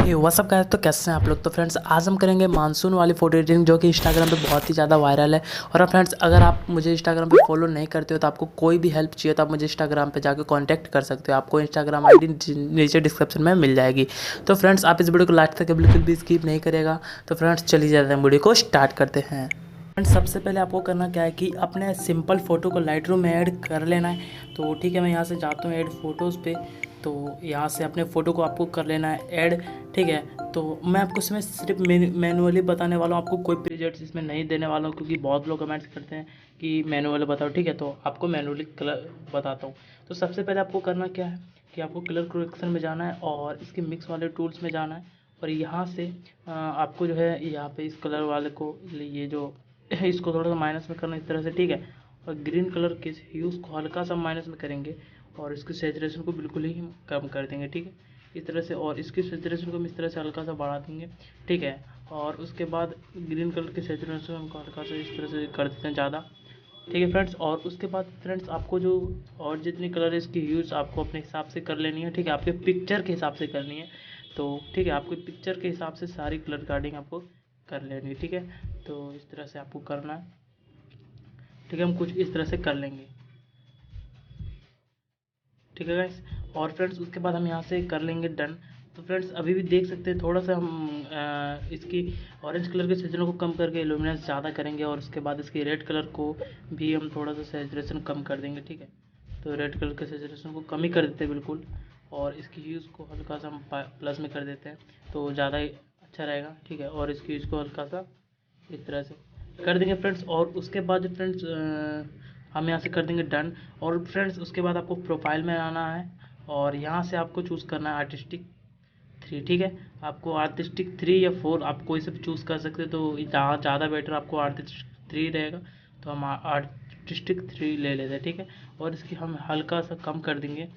हे WhatsApp guys, तो कैसे हैं आप लोग। तो फ्रेंड्स आज हम करेंगे मानसून वाली फोटो एडिटिंग जो कि इंस्टाग्राम पे बहुत ही ज़्यादा वायरल है। और फ्रेंड्स अगर आप मुझे इंस्टाग्राम पे फॉलो नहीं करते हो तो आपको कोई भी हेल्प चाहिए तो आप मुझे इंस्टाग्राम पे जाकर कांटेक्ट कर सकते हो। आपको इंस्टाग्राम आईडी नीचे डिस्क्रिप्शन में मिल जाएगी। तो फ्रेंड्स आप इस वीडियो को लास्ट तक बिल्कुल भी स्किप नहीं करेगा। तो फ्रेंड्स चलिए जाते हैं, वीडियो को स्टार्ट करते हैं। फ्रेंड्स सबसे पहले आपको करना क्या है कि अपने सिंपल फ़ोटो को लाइटरूम में ऐड कर लेना है। तो ठीक है, मैं यहाँ से जाता हूँ ऐड फोटोज़ पे। तो यहाँ से अपने फ़ोटो को आपको कर लेना है ऐड। ठीक है, तो मैं आपको इसमें सिर्फ मैनुअली बताने वाला हूँ, आपको कोई प्रीसेट्स इसमें नहीं देने वाला हूँ क्योंकि बहुत लोग कमेंट्स करते हैं कि मैनुअली बताओ। ठीक है, तो आपको मैनुअली कलर बताता हूँ। तो सबसे पहले आपको करना क्या है कि आपको कलर करेक्शन में जाना है और इसके मिक्स वाले टूल्स में जाना है। और यहाँ से आपको जो है यहाँ पे इस कलर वाले को ये जो इसको थोड़ा सा माइनस में करना इस तरह से। ठीक है, और ग्रीन कलर के ह्यूज़ को हल्का सा माइनस में करेंगे और इसकी सैचुरेशन को बिल्कुल ही कम कर देंगे। ठीक है, इस तरह से, और इसकी सैचुरेशन को हम इस तरह से हल्का सा बढ़ा देंगे। ठीक है, और उसके बाद ग्रीन कलर के सैचुरेशन हमको हल्का सा इस तरह से कर देते हैं ज़्यादा। ठीक है फ्रेंड्स, और उसके बाद फ्रेंड्स आपको जो और जितनी कलर है इसकी ह्यूज़ आपको अपने हिसाब से कर लेनी है। ठीक है, आपके पिक्चर के हिसाब से करनी है। तो ठीक है, आपके पिक्चर के हिसाब से सारी कलर कार्डिंग आपको कर लेनी है। ठीक है, तो इस तरह से आपको करना है। ठीक है, हम कुछ इस तरह से कर लेंगे। ठीक है गाइस, और फ्रेंड्स उसके बाद हम यहाँ से कर लेंगे डन। तो फ्रेंड्स अभी भी देख सकते हैं थोड़ा सा हम इसकी ऑरेंज कलर के सैचुरेशन को कम करके इल्यूमिनेंस ज़्यादा करेंगे और उसके बाद इसकी रेड कलर को भी हम थोड़ा सा सैचुरेशन कम कर देंगे। ठीक है, तो रेड कलर के सैचुरेशन को कम ही कर देते हैं बिल्कुल, और इसकी ह्यूज़ को हल्का सा हम प्लस में कर देते हैं तो ज़्यादा ही अच्छा रहेगा। ठीक है, और इसकी ह्यूज़ को हल्का सा इस तरह से कर देंगे फ्रेंड्स। और उसके बाद फ्रेंड्स हम यहाँ से कर देंगे डन। और फ्रेंड्स उसके बाद आपको प्रोफाइल में आना है और यहाँ से आपको चूज़ करना है आर्टिस्टिक 3। ठीक है, आपको आर्टिस्टिक 3 या 4 आप कोई से भी चूज़ कर सकते हैं, तो ज़्यादा बेटर आपको आर्टिस्टिक 3 रहेगा। तो हम आर्टिस्टिक 3 ले लेते हैं। ठीक है, और इसकी हम हल्का सा कम कर देंगे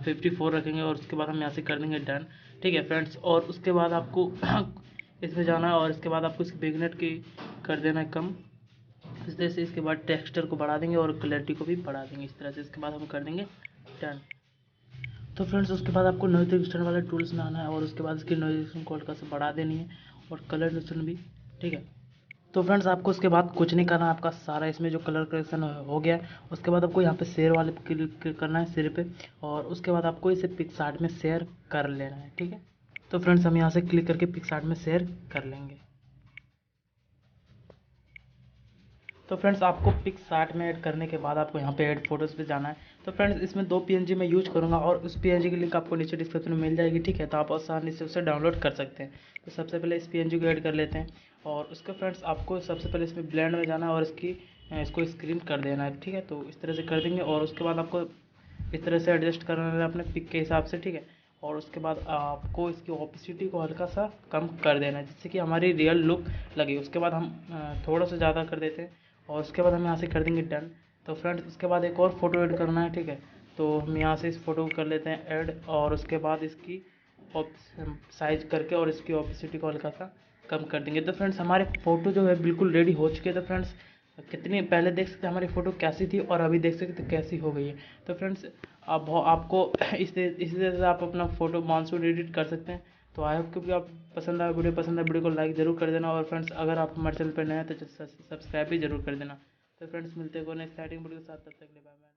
54 रखेंगे और उसके बाद हम यहाँ से कर देंगे डन। ठीक है फ्रेंड्स, और उसके बाद आपको इसमें जाना है और इसके बाद आपको इसकी बिगनेट की कर देना है कम इस तरह से। इसके बाद टेक्सचर को बढ़ा देंगे और क्लैरिटी को भी बढ़ा देंगे इस तरह से। इसके बाद हम कर देंगे डन। तो फ्रेंड्स उसके बाद आपको नॉइज़ रिडक्शन वाले टूल्स में आना है और उसके बाद इसकी नॉइज़ रिडक्शन को हल्का से बढ़ा देनी है और कलर रिडक्शन भी। ठीक है, तो फ्रेंड्स आपको उसके बाद कुछ नहीं करना, आपका सारा इसमें जो कलर करेक्शन हो गया है। उसके बाद आपको यहाँ पे शेयर वाले पे क्लिक करना है सिर पे, और उसके बाद आपको इसे पिक्सार्ट में शेयर कर लेना है। ठीक है, तो फ्रेंड्स हम यहाँ से क्लिक करके पिक्सार्ट में शेयर कर लेंगे। तो फ्रेंड्स आपको पिक्सार्ट में ऐड करने के बाद आपको यहाँ पे ऐड फोटोज़ पे जाना है। तो फ्रेंड्स इसमें 2 पीएनजी मैं यूज करूँगा और उस पीएनजी की लिंक आपको नीचे डिस्क्रिप्शन में मिल जाएगी। ठीक है, तो आप आसानी से उसे डाउनलोड कर सकते हैं। तो सबसे पहले इस पीएनजी को ऐड कर लेते हैं और उसके फ्रेंड्स आपको सबसे पहले इसमें ब्लेंड में जाना है और इसको स्क्रीन कर देना है। ठीक है, तो इस तरह से कर देंगे और उसके बाद आपको इस तरह से एडजस्ट करना है अपने पिक के हिसाब से। ठीक है, और उसके बाद आपको इसकी ऑपेसिटी को हल्का सा कम कर देना है जिससे कि हमारी रियल लुक लगे। उसके बाद हम थोड़ा सा ज़्यादा कर देते हैं और उसके बाद हम यहाँ से कर देंगे डन। तो फ्रेंड्स उसके बाद एक और फ़ोटो ऐड करना है। ठीक है, तो हम यहाँ से इस फ़ोटो को कर लेते हैं ऐड और उसके बाद इसकी साइज करके और इसकी ऑपेसिटी को हल्का सा कम कर देंगे। तो फ्रेंड्स हमारे फ़ोटो जो है बिल्कुल रेडी हो चुके हैं। तो फ्रेंड्स कितनी पहले देख सकते हैं हमारी फ़ोटो कैसी थी और अभी देख सकते हैं कैसी हो गई है। तो फ्रेंड्स अब आपको इसी तरह से आप अपना फ़ोटो मानसून एडिट कर सकते हैं। तो आई होप कि आप पसंद आया वीडियो को लाइक ज़रूर कर देना। और फ्रेंड्स अगर आप हमारे चैनल पर नए हैं तो सब्सक्राइब भी ज़रूर कर देना। तो फ्रेंड्स मिलते हैं नेक्स्ट एक्साइटिंग वीडियो के साथ, तब तक के लिए बाय बाय।